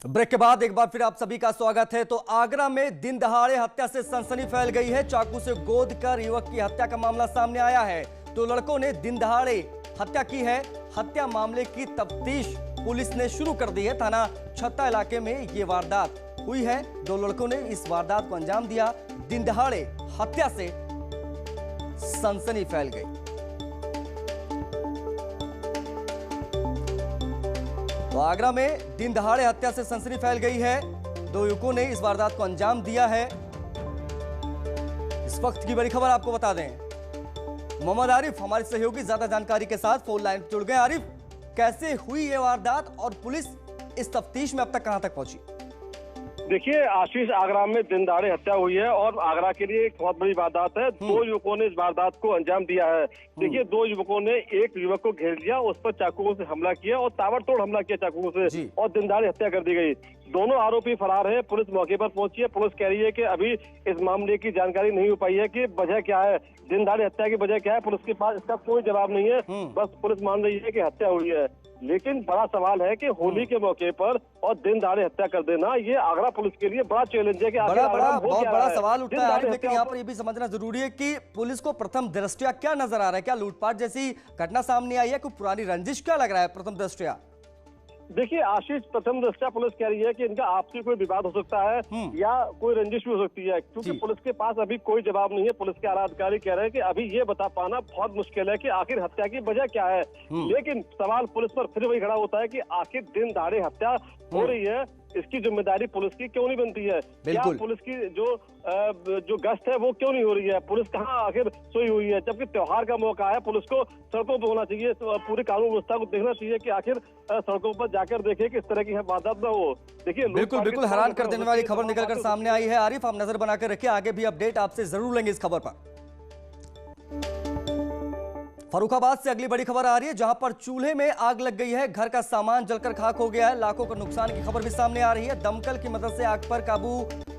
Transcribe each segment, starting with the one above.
Break के बाद एक बार फिर आप सभी का स्वागत है। तो आगरा में दिन दहाड़े हत्या से सनसनी फैल गई है। चाकू से गोद कर युवक की हत्या का मामला सामने आया है। तो लड़कों ने दिन दहाड़े हत्या की है। हत्या मामले की तफ्तीश पुलिस ने शुरू कर दी है। थाना छत्ता इलाके में ये वारदात हुई है। दो लड़कों ने इस वारदात को अंजाम दिया। दिन दहाड़े हत्या से सनसनी फैल गई। तो आगरा में दिन दहाड़े हत्या से सनसनी फैल गई है। दो युवकों ने इस वारदात को अंजाम दिया है। इस वक्त की बड़ी खबर आपको बता दें, मोहम्मद आरिफ हमारे सहयोगी ज्यादा जानकारी के साथ फोन लाइन पर जुड़ गए। आरिफ, कैसे हुई ये वारदात और पुलिस इस तफ्तीश में अब तक कहां तक पहुंची? देखिए आशीष, आगरा में दिन दहाड़े हत्या हुई है और आगरा के लिए एक बहुत बड़ी वारदात है। दो युवकों ने इस वारदात को अंजाम दिया है। देखिए, दो युवकों ने एक युवक को घेर लिया, उस पर चाकुओं से हमला किया और ताबड़तोड़ हमला किया चाकुओं से और दिन दहाड़े हत्या कर दी गई। दोनों आरोपी फरार है। पुलिस मौके पर पहुंची है। पुलिस कह रही है कि अभी इस मामले की जानकारी नहीं हो पाई है कि वजह क्या है, दिन दहाड़े हत्या की वजह क्या है। पुलिस के पास इसका कोई जवाब नहीं है। बस पुलिस मान रही है कि हत्या हुई है। लेकिन बड़ा सवाल है कि होली के मौके पर और दिन दहाड़े हत्या कर देना, ये आगरा पुलिस के लिए बड़ा चैलेंज है कि बहुत बड़ा सवाल उठता है। लेकिन यहाँ पर ये भी समझना जरूरी है कि पुलिस को प्रथम दृष्टया क्या नजर आ रहा है? क्या लूटपाट जैसी घटना सामने आई है? कोई पुरानी रंजिश क्या लग रहा है प्रथम दृष्टया? देखिए आशीष, प्रथम दृष्टया पुलिस कह रही है कि इनका आपसी कोई विवाद हो सकता है या कोई रंजिश भी हो सकती है, क्योंकि पुलिस के पास अभी कोई जवाब नहीं है। पुलिस के आला अधिकारी कह रहे हैं कि अभी ये बता पाना बहुत मुश्किल है कि आखिर हत्या की वजह क्या है। लेकिन सवाल पुलिस पर फिर वही खड़ा होता है कि आखिर दिन दहाड़े हत्या हो रही है, इसकी जिम्मेदारी पुलिस की क्यों नहीं बनती है? क्या पुलिस की जो गश्त है वो क्यों नहीं हो रही है? पुलिस कहाँ आखिर सोई हुई है? जबकि त्योहार का मौका है, पुलिस को सड़कों पर होना चाहिए। तो पूरी कानून व्यवस्था को देखना चाहिए कि आखिर सड़कों पर जाकर देखे कि इस तरह की वारदात न हो। देखिए, बिल्कुल हैरान कर देने वाली खबर निकलकर सामने आई है। आरिफ, आप नजर बनाकर रखिए, आगे भी अपडेट आपसे जरूर लेंगे इस खबर पर। फर्रुखाबाद से अगली बड़ी खबर आ रही है, जहां पर चूल्हे में आग लग गई है। घर का सामान जलकर खाक हो गया है। लाखों का नुकसान की खबर भी सामने आ रही है। दमकल की मदद से आग पर काबू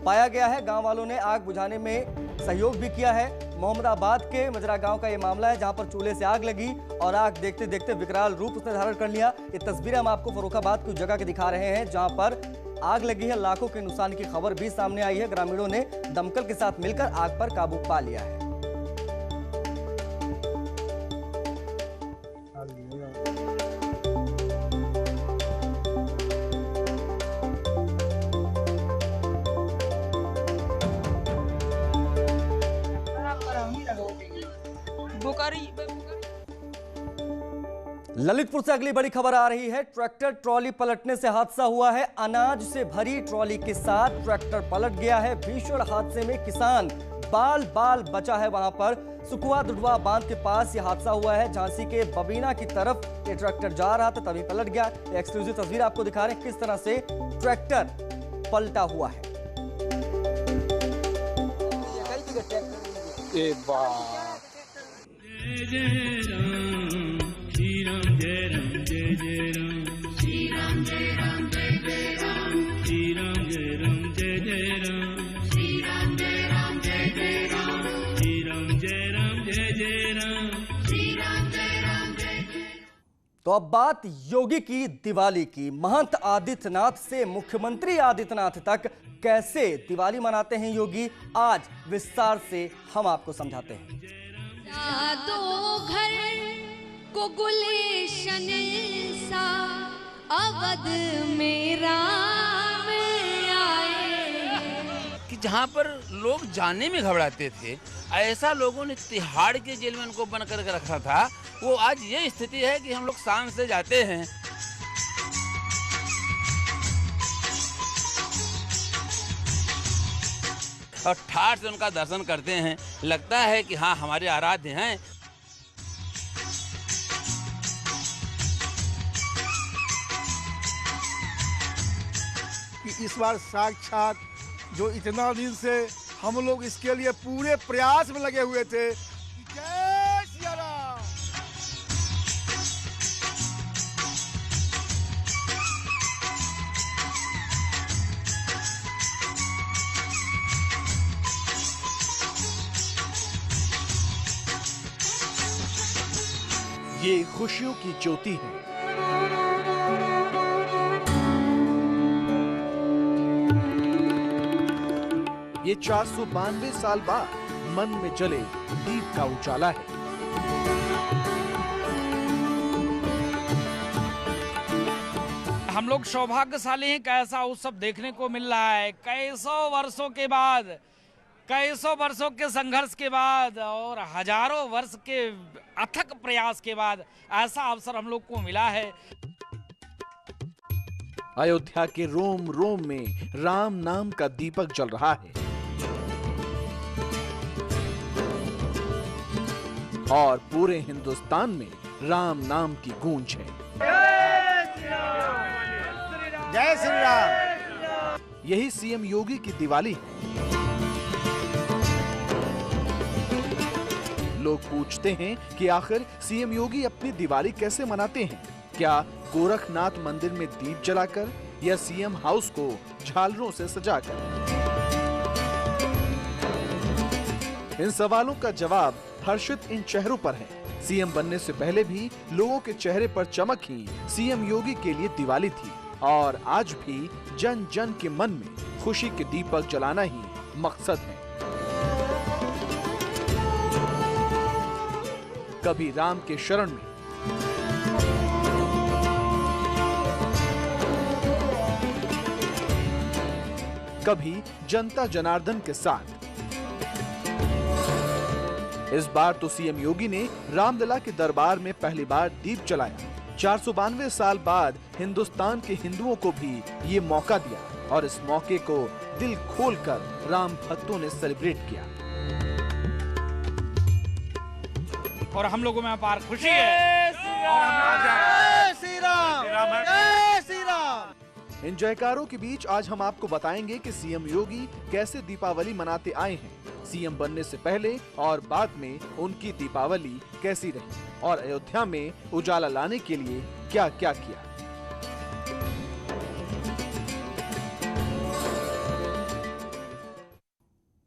पाया गया है। गांव वालों ने आग बुझाने में सहयोग भी किया है। मोहम्मदाबाद के मजरा गांव का यह मामला है, जहां पर चूल्हे से आग लगी और आग देखते देखते विकराल रूप उसने धारण कर लिया। ये तस्वीरें हम आपको फर्रुखाबाद की जगह के दिखा रहे हैं, जहां पर आग लगी है। लाखों के नुकसान की खबर भी सामने आई है। ग्रामीणों ने दमकल के साथ मिलकर आग पर काबू पा लिया है। ललितपुर से अगली बड़ी खबर आ रही है। ट्रैक्टर ट्रॉली पलटने से हादसा हुआ है। अनाज से भरी ट्रॉली के साथ ट्रैक्टर पलट गया है। भीषण हादसे में किसान बाल बाल बचा है। वहां पर सुकुआ दुधवा बांध के पास यह हादसा हुआ है। झांसी के बबीना की तरफ ये ट्रैक्टर जा रहा था, तभी पलट गया। एक्सक्लूसिव तस्वीर आपको दिखा रहे हैं किस तरह से ट्रैक्टर पलटा हुआ है। तो अब बात योगी की दिवाली की। महंत आदित्यनाथ से मुख्यमंत्री आदित्यनाथ तक कैसे दिवाली मनाते हैं योगी, आज विस्तार से हम आपको समझाते हैं। दो घर को गुलशन सा अवध में राम आए, कि जहाँ पर लोग जाने में घबराते थे, ऐसा लोगों ने तिहाड़ के जेल में उनको बंद करके रखा था। वो आज ये स्थिति है कि हम लोग शाम से जाते हैं और ठाठ से उनका दर्शन करते हैं। लगता है कि हाँ, हमारे आराध्य हैं। कि इस बार साक्षात जो इतना दिन से हम लोग इसके लिए पूरे प्रयास में लगे हुए थे। जय सिया राम। ये खुशियों की ज्योति है। ये 492 साल बाद मन में जले दीप का उजाला है। हम लोग सौभाग्यशाली हैं, कैसा उत्सव देखने को मिल रहा है। कई सौ वर्षों के संघर्ष के बाद और हजारों वर्ष के अथक प्रयास के बाद ऐसा अवसर हम लोग को मिला है। अयोध्या के रोम रोम में राम नाम का दीपक जल रहा है और पूरे हिंदुस्तान में राम नाम की गूंज है। जय श्री राम। यही सीएम योगी की दिवाली है। लोग पूछते हैं कि आखिर सीएम योगी अपनी दिवाली कैसे मनाते हैं? क्या गोरखनाथ मंदिर में दीप जलाकर या सीएम हाउस को झालरों से सजाकर? इन सवालों का जवाब हर्षित इन चेहरों पर है। सीएम बनने से पहले भी लोगों के चेहरे पर चमक ही सीएम योगी के लिए दिवाली थी और आज भी जन जन के मन में खुशी के दीपक जलाना ही मकसद है। कभी राम के शरण में, कभी जनता जनार्दन के साथ। इस बार तो सीएम योगी ने रामलला के दरबार में पहली बार दीप जलाया। 492 साल बाद हिंदुस्तान के हिंदुओं को भी ये मौका दिया और इस मौके को दिल खोलकर राम भक्तों ने सेलिब्रेट किया। और हम लोगों में अपार खुशी है। इन जयकारों के बीच आज हम आपको बताएंगे कि सीएम योगी कैसे दीपावली मनाते आए हैं। सीएम बनने से पहले और बाद में उनकी दीपावली कैसी रही और अयोध्या में उजाला लाने के लिए क्या क्या किया।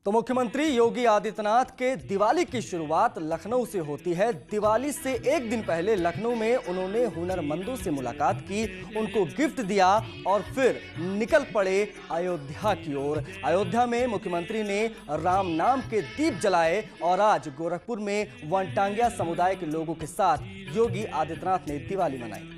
तो मुख्यमंत्री योगी आदित्यनाथ के दिवाली की शुरुआत लखनऊ से होती है। दिवाली से एक दिन पहले लखनऊ में उन्होंने हुनरमंदों से मुलाकात की, उनको गिफ्ट दिया और फिर निकल पड़े अयोध्या की ओर। अयोध्या में मुख्यमंत्री ने राम नाम के दीप जलाए और आज गोरखपुर में वनटांगिया समुदाय के लोगों के साथ योगी आदित्यनाथ ने दिवाली मनाई।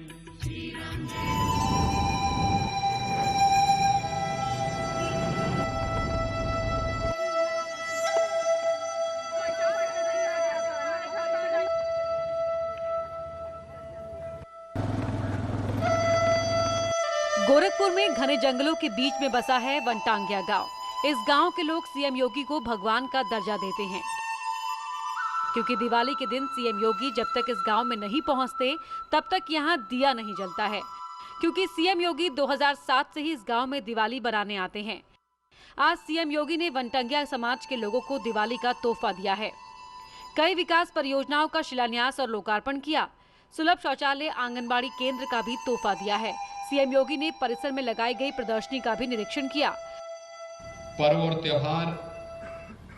गोरखपुर में घने जंगलों के बीच में बसा है वनटांगिया गांव। इस गांव के लोग सीएम योगी को भगवान का दर्जा देते हैं, क्योंकि दिवाली के दिन सीएम योगी जब तक इस गांव में नहीं पहुंचते तब तक यहां दिया नहीं जलता है, क्योंकि सीएम योगी 2007 से ही इस गांव में दिवाली बनाने आते हैं। आज सीएम योगी ने वनटांगिया समाज के लोगों को दिवाली का तोहफा दिया है। कई विकास परियोजनाओं का शिलान्यास और लोकार्पण किया। सुलभ शौचालय, आंगनबाड़ी केंद्र का भी तोहफा दिया है। सीएम योगी ने परिसर में लगाई गई प्रदर्शनी का भी निरीक्षण किया। पर्व और त्योहार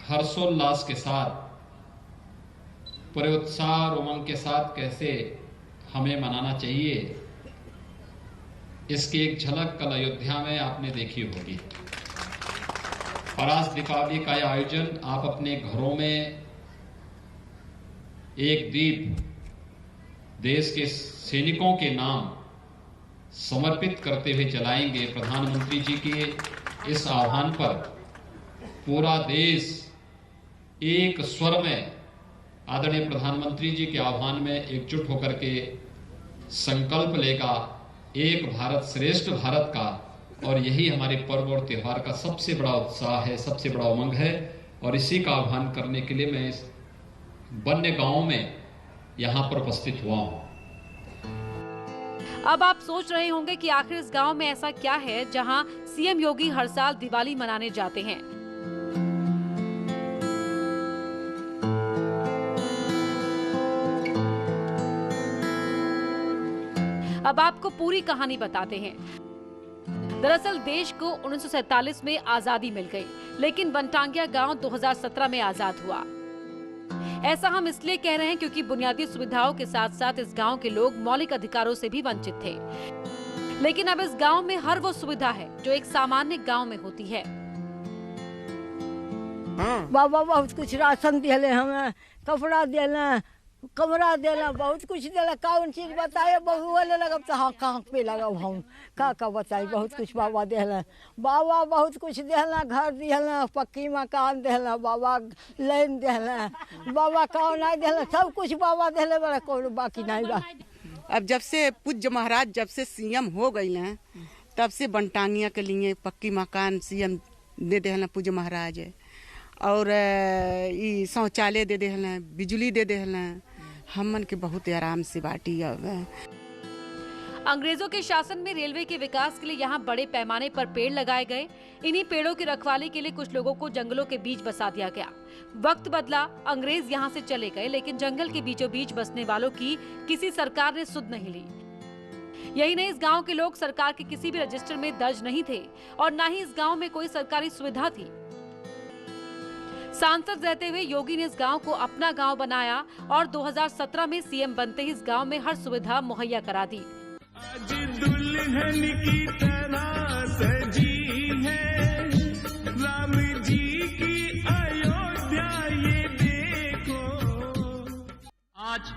हर्षोल्लास के साथ, पूरे उत्साह और उमंग के साथ कैसे हमें मनाना चाहिए, इसकी एक झलक कल अयोध्या में आपने देखी होगी। और आज दीपावली का यह आयोजन आप अपने घरों में एक दीप देश के सैनिकों के नाम समर्पित करते हुए जलाएंगे। प्रधानमंत्री जी के इस आह्वान पर पूरा देश एक स्वर में आदरणीय प्रधानमंत्री जी के आह्वान में एकजुट होकर के संकल्प लेगा एक भारत श्रेष्ठ भारत का। और यही हमारे पर्व और त्योहार का सबसे बड़ा उत्साह है, सबसे बड़ा उमंग है। और इसी का आह्वान करने के लिए मैं इस वन्य गांव में यहां पर उपस्थित हुआ हूं। अब आप सोच रहे होंगे कि आखिर इस गांव में ऐसा क्या है जहां सीएम योगी हर साल दिवाली मनाने जाते हैं। अब आपको पूरी कहानी बताते हैं। दरअसल देश को 1947 में आजादी मिल गई, लेकिन वनटांगिया गांव 2017 में आजाद हुआ। ऐसा हम इसलिए कह रहे हैं क्योंकि बुनियादी सुविधाओं के साथ साथ इस गांव के लोग मौलिक अधिकारों से भी वंचित थे। लेकिन अब इस गांव में हर वो सुविधा है जो एक सामान्य गांव में होती है। बाबा बहुत कुछ राशन दिले, हमें कपड़ा दिले, कमरा देला, बहुत कुछ देला। कौन चीज बताए बहू वाले लगब तो हाँ कहाँ पे लगब हम का बताई। बहुत कुछ बाबा देला, बाबा बहुत कुछ देला। घर दिला, पक्की मकान देला, बाबा लाइन देला, बाबा कौन नहीं देला, सब कुछ बाबा देले बड़ा, कोई बाकी नहीं बा। अब जब से पूज्य महाराज जब से सीएम हो गई हैं तब से बनटांगिया के लिए पक्की मकान सीएम दे देना पूज्य महाराज, और ये शौचालय दे देना, बिजली दे देना, हमन के बहुत आराम से बाटी। अब अंग्रेजों के शासन में रेलवे के विकास के लिए यहाँ बड़े पैमाने पर पेड़ लगाए गए। इन्हीं पेड़ों की रखवाली के लिए कुछ लोगों को जंगलों के बीच बसा दिया गया। वक्त बदला, अंग्रेज यहाँ से चले गए, लेकिन जंगल के बीचों बीच बसने वालों की किसी सरकार ने सुध नहीं ली। यही नहीं, इस गांव के लोग सरकार के किसी भी रजिस्टर में दर्ज नहीं थे और न ही इस गांव में कोई सरकारी सुविधा थी। सांसद रहते हुए योगी ने इस गांव को अपना गांव बनाया और 2017 में सीएम बनते ही इस गांव में हर सुविधा मुहैया करा दी। आज दुल्हन की तरह सजी है राम जी की अयोध्या, ये देखो। आज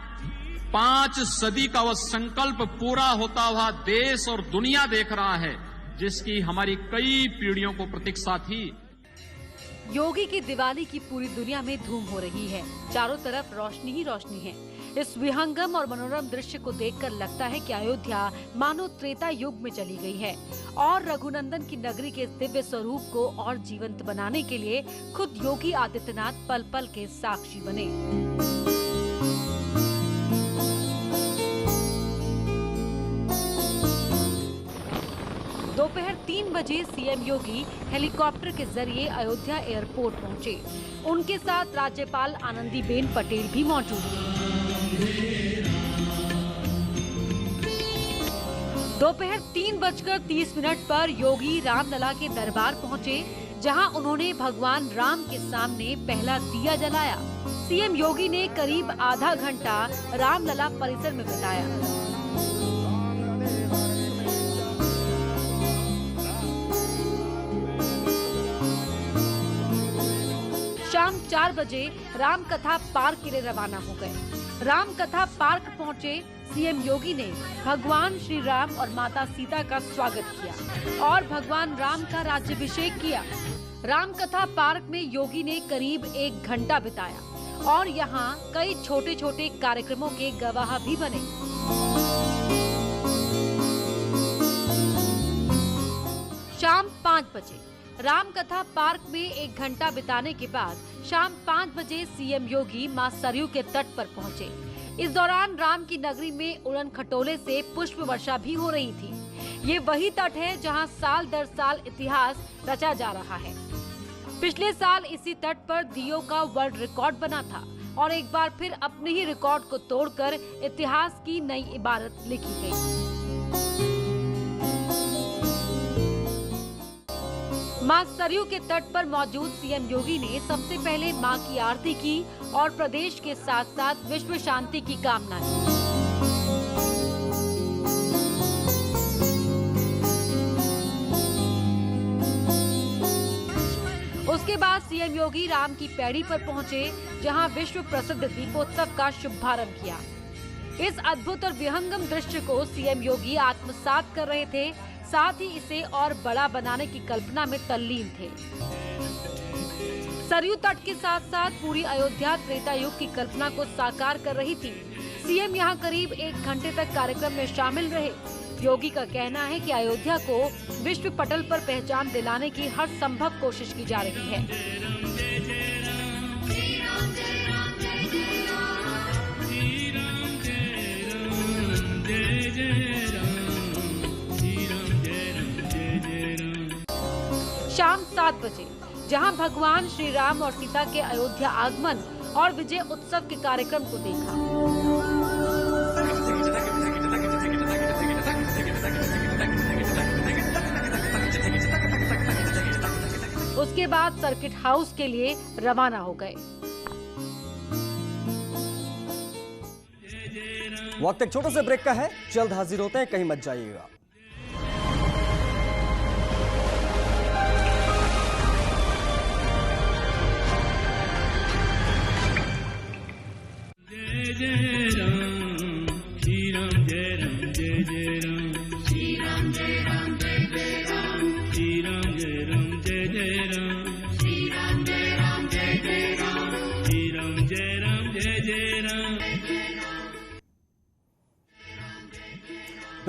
5 सदी का वह संकल्प पूरा होता हुआ देश और दुनिया देख रहा है, जिसकी हमारी कई पीढ़ियों को प्रतीक्षा थी। योगी की दिवाली की पूरी दुनिया में धूम हो रही है। चारों तरफ रोशनी ही रोशनी है। इस विहंगम और मनोरम दृश्य को देखकर लगता है कि अयोध्या मानो त्रेता युग में चली गई है और रघुनंदन की नगरी के इस दिव्य स्वरूप को और जीवंत बनाने के लिए खुद योगी आदित्यनाथ पल पल के साक्षी बने। दोपहर 3 बजे सीएम योगी हेलीकॉप्टर के जरिए अयोध्या एयरपोर्ट पहुंचे। उनके साथ राज्यपाल आनंदीबेन पटेल भी मौजूद थी। दोपहर 3:30 पर योगी रामलला के दरबार पहुंचे, जहां उन्होंने भगवान राम के सामने पहला दिया जलाया। सीएम योगी ने करीब आधा घंटा रामलला परिसर में बिताया। शाम 4 बजे राम कथा पार्क के लिए रवाना हो गए। राम कथा पार्क पहुंचे सीएम योगी ने भगवान श्री राम और माता सीता का स्वागत किया और भगवान राम का राज्याभिषेक किया। राम कथा पार्क में योगी ने करीब 1 घंटा बिताया और यहाँ कई छोटे छोटे कार्यक्रमों के गवाह भी बने। शाम 5 बजे राम कथा पार्क में 1 घंटा बिताने के बाद शाम 5 बजे सीएम योगी मां सरयू के तट पर पहुंचे। इस दौरान राम की नगरी में उड़न खटोले से पुष्प वर्षा भी हो रही थी। ये वही तट है जहां साल दर साल इतिहास रचा जा रहा है। पिछले साल इसी तट पर दियो का वर्ल्ड रिकॉर्ड बना था और एक बार फिर अपने ही रिकॉर्ड को तोड़कर इतिहास की नई इबारत लिखी गई। मां सरयू के तट पर मौजूद सीएम योगी ने सबसे पहले मां की आरती की और प्रदेश के साथ साथ विश्व शांति की कामना की। उसके बाद सीएम योगी राम की पैड़ी पर पहुंचे, जहां विश्व प्रसिद्ध दीपोत्सव का शुभारंभ किया। इस अद्भुत और विहंगम दृश्य को सीएम योगी आत्मसात कर रहे थे, साथ ही इसे और बड़ा बनाने की कल्पना में तल्लीन थे। सरयू तट के साथ साथ पूरी अयोध्या त्रेता युग की कल्पना को साकार कर रही थी। सीएम यहां करीब 1 घंटे तक कार्यक्रम में शामिल रहे। योगी का कहना है कि अयोध्या को विश्व पटल पर पहचान दिलाने की हर संभव कोशिश की जा रही है। शाम 7 बजे जहां भगवान श्री राम और सीता के अयोध्या आगमन और विजय उत्सव के कार्यक्रम को देखा। उसके बाद सर्किट हाउस के लिए रवाना हो गए। वक्त एक छोटे से ब्रेक का है, जल्द हाजिर होते हैं, कहीं मत जाइएगा।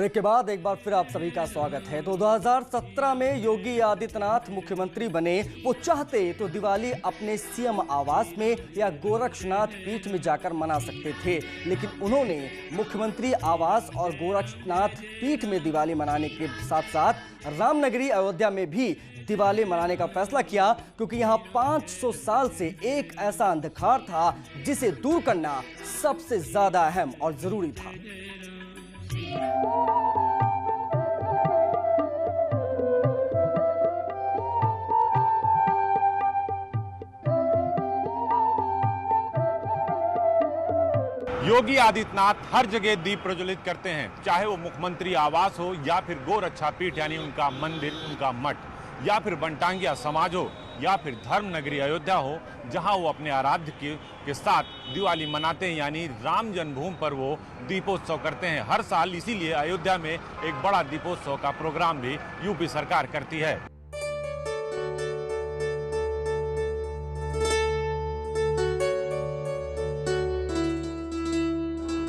ब्रेक के बाद एक बार फिर आप सभी का स्वागत है। 2017 में योगी आदित्यनाथ मुख्यमंत्री बने। वो चाहते तो दिवाली अपने सीएम आवास में या गोरक्षनाथ पीठ में जाकर मना सकते थे, लेकिन उन्होंने मुख्यमंत्री आवास और गोरक्षनाथ पीठ में दिवाली मनाने के साथ साथ रामनगरी अयोध्या में भी दिवाली मनाने का फैसला किया, क्योंकि यहाँ 500 साल से एक ऐसा अंधकार था जिसे दूर करना सबसे ज्यादा अहम और जरूरी था। योगी आदित्यनाथ हर जगह दीप प्रज्वलित करते हैं, चाहे वो मुख्यमंत्री आवास हो या फिर गोरक्षा पीठ यानी उनका मंदिर, उनका मठ, या फिर वनटांगिया समाज हो या फिर धर्म नगरी अयोध्या हो, जहां वो अपने आराध्य के साथ दिवाली मनाते हैं, यानी राम जन्मभूमि पर वो दीपोत्सव करते हैं हर साल। इसीलिए अयोध्या में एक बड़ा दीपोत्सव का प्रोग्राम भी यूपी सरकार करती है।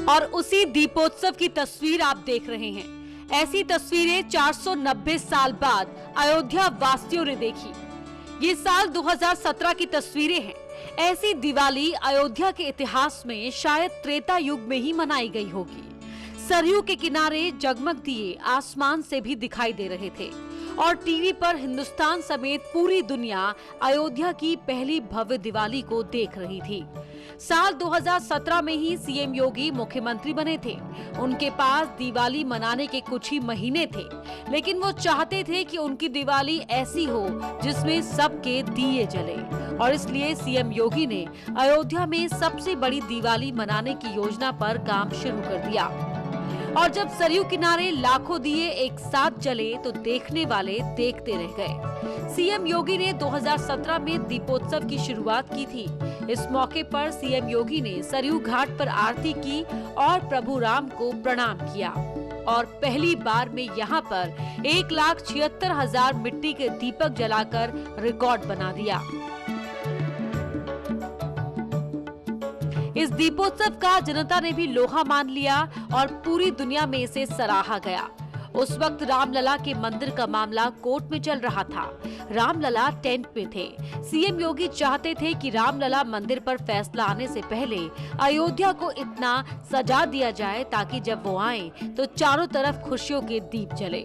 और उसी दीपोत्सव की तस्वीर आप देख रहे हैं। ऐसी तस्वीरें 490 साल बाद अयोध्या वासियों ने देखी। ये साल 2017 की तस्वीरें हैं। ऐसी दिवाली अयोध्या के इतिहास में शायद त्रेता युग में ही मनाई गई होगी। सरयू के किनारे जगमग दिए आसमान से भी दिखाई दे रहे थे और टीवी पर हिंदुस्तान समेत पूरी दुनिया अयोध्या की पहली भव्य दिवाली को देख रही थी। साल 2017 में ही सीएम योगी मुख्यमंत्री बने थे। उनके पास दिवाली मनाने के कुछ ही महीने थे, लेकिन वो चाहते थे कि उनकी दिवाली ऐसी हो जिसमें सबके दिए जले, और इसलिए सीएम योगी ने अयोध्या में सबसे बड़ी दिवाली मनाने की योजना पर काम शुरू कर दिया। और जब सरयू किनारे लाखों दिए एक साथ जले तो देखने वाले देखते रह गए। सीएम योगी ने 2017 में दीपोत्सव की शुरुआत की थी। इस मौके पर सीएम योगी ने सरयू घाट पर आरती की और प्रभु राम को प्रणाम किया और पहली बार में यहाँ पर 1,76,000 मिट्टी के दीपक जलाकर रिकॉर्ड बना दिया। इस दीपोत्सव का जनता ने भी लोहा मान लिया और पूरी दुनिया में इसे सराहा गया। उस वक्त रामलला के मंदिर का मामला कोर्ट में चल रहा था। रामलला टेंट में थे। सीएम योगी चाहते थे कि रामलला मंदिर पर फैसला आने से पहले अयोध्या को इतना सजा दिया जाए ताकि जब वो आए तो चारों तरफ खुशियों के दीप जले।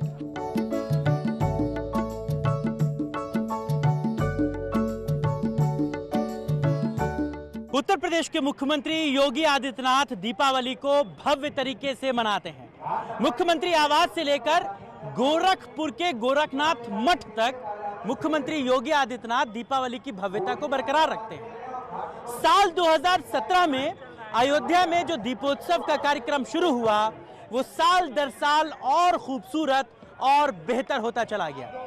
उत्तर प्रदेश के मुख्यमंत्री योगी आदित्यनाथ दीपावली को भव्य तरीके से मनाते हैं। मुख्यमंत्री आवास से लेकर गोरखपुर के गोरखनाथ मठ तक मुख्यमंत्री योगी आदित्यनाथ दीपावली की भव्यता को बरकरार रखते हैं। साल 2017 में अयोध्या में जो दीपोत्सव का कार्यक्रम शुरू हुआ वो साल दर साल और खूबसूरत और बेहतर होता चला गया। –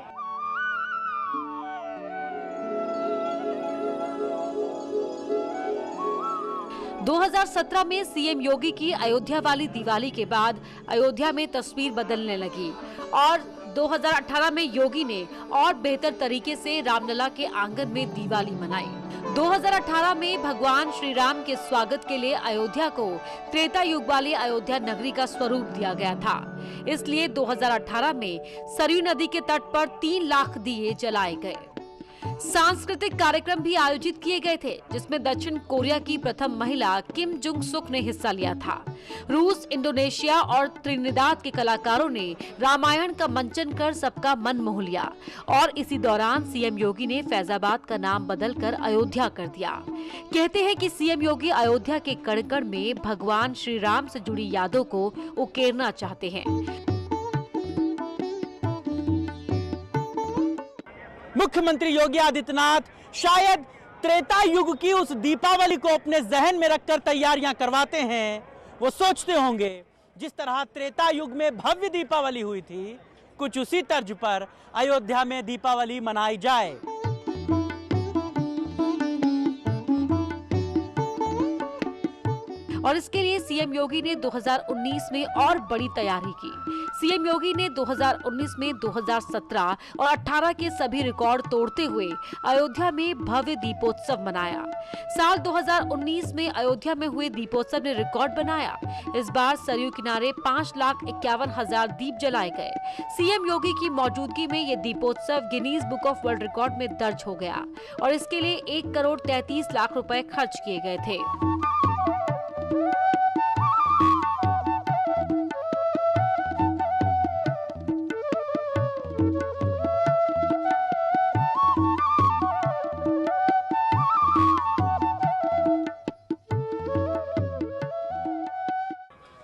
2017 में सीएम योगी की अयोध्या वाली दिवाली के बाद अयोध्या में तस्वीर बदलने लगी और 2018 में योगी ने और बेहतर तरीके से रामलला के आंगन में दिवाली मनाई। 2018 में भगवान श्री राम के स्वागत के लिए अयोध्या को त्रेता युग वाली अयोध्या नगरी का स्वरूप दिया गया था। इसलिए 2018 में सरयू नदी के तट पर 3 लाख दिए जलाए गए। सांस्कृतिक कार्यक्रम भी आयोजित किए गए थे, जिसमें दक्षिण कोरिया की प्रथम महिला किम जुंग सुक ने हिस्सा लिया था। रूस, इंडोनेशिया और त्रिनिदाद के कलाकारों ने रामायण का मंचन कर सबका मन मोह लिया और इसी दौरान सीएम योगी ने फैजाबाद का नाम बदलकर अयोध्या कर दिया। कहते हैं कि सीएम योगी अयोध्या के कण-कण में भगवान श्री राम से जुड़ी यादों को उकेरना चाहते हैं। मुख्यमंत्री योगी आदित्यनाथ शायद त्रेता युग की उस दीपावली को अपने जहन में रखकर तैयारियां करवाते हैं। वो सोचते होंगे जिस तरह त्रेता युग में भव्य दीपावली हुई थी, कुछ उसी तर्ज पर अयोध्या में दीपावली मनाई जाए। और इसके लिए सीएम योगी ने 2019 में और बड़ी तैयारी की। सीएम योगी ने 2019 में 2017 और 18 के सभी रिकॉर्ड तोड़ते हुए अयोध्या में भव्य दीपोत्सव मनाया। साल 2019 में अयोध्या में हुए दीपोत्सव ने रिकॉर्ड बनाया। इस बार सरयू किनारे 5,51,000 दीप जलाए गए। सीएम योगी की मौजूदगी में ये Deepotsav Guinness book of world record में दर्ज हो गया और इसके लिए 1,33,00,000 रुपए खर्च किए गए थे।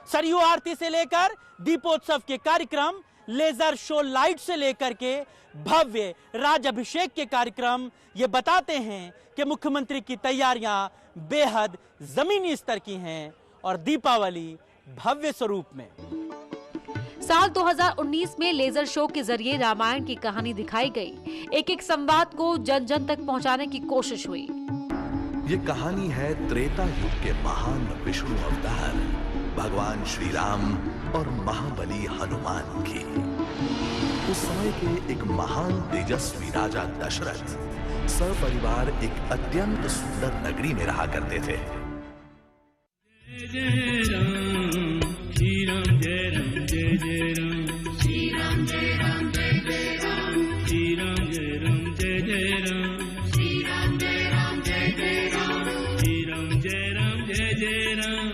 सरयू आरती से लेकर दीपोत्सव के कार्यक्रम, लेजर शो लाइट से लेकर के भव्य राज अभिषेक के कार्यक्रम ये बताते हैं कि मुख्यमंत्री की तैयारियां बेहद जमीनी स्तर की हैं और दीपावली भव्य स्वरूप में। साल 2019 में लेजर शो के जरिए रामायण की कहानी दिखाई गई। एक एक संवाद को जन जन तक पहुंचाने की कोशिश हुई। ये कहानी है त्रेता युग के महान विष्णु अवतार भगवान श्री राम और महाबली हनुमान की। उस समय के एक महान तेजस्वी राजा दशरथ सपरिवार एक अत्यंत सुंदर नगरी में रहा करते थे।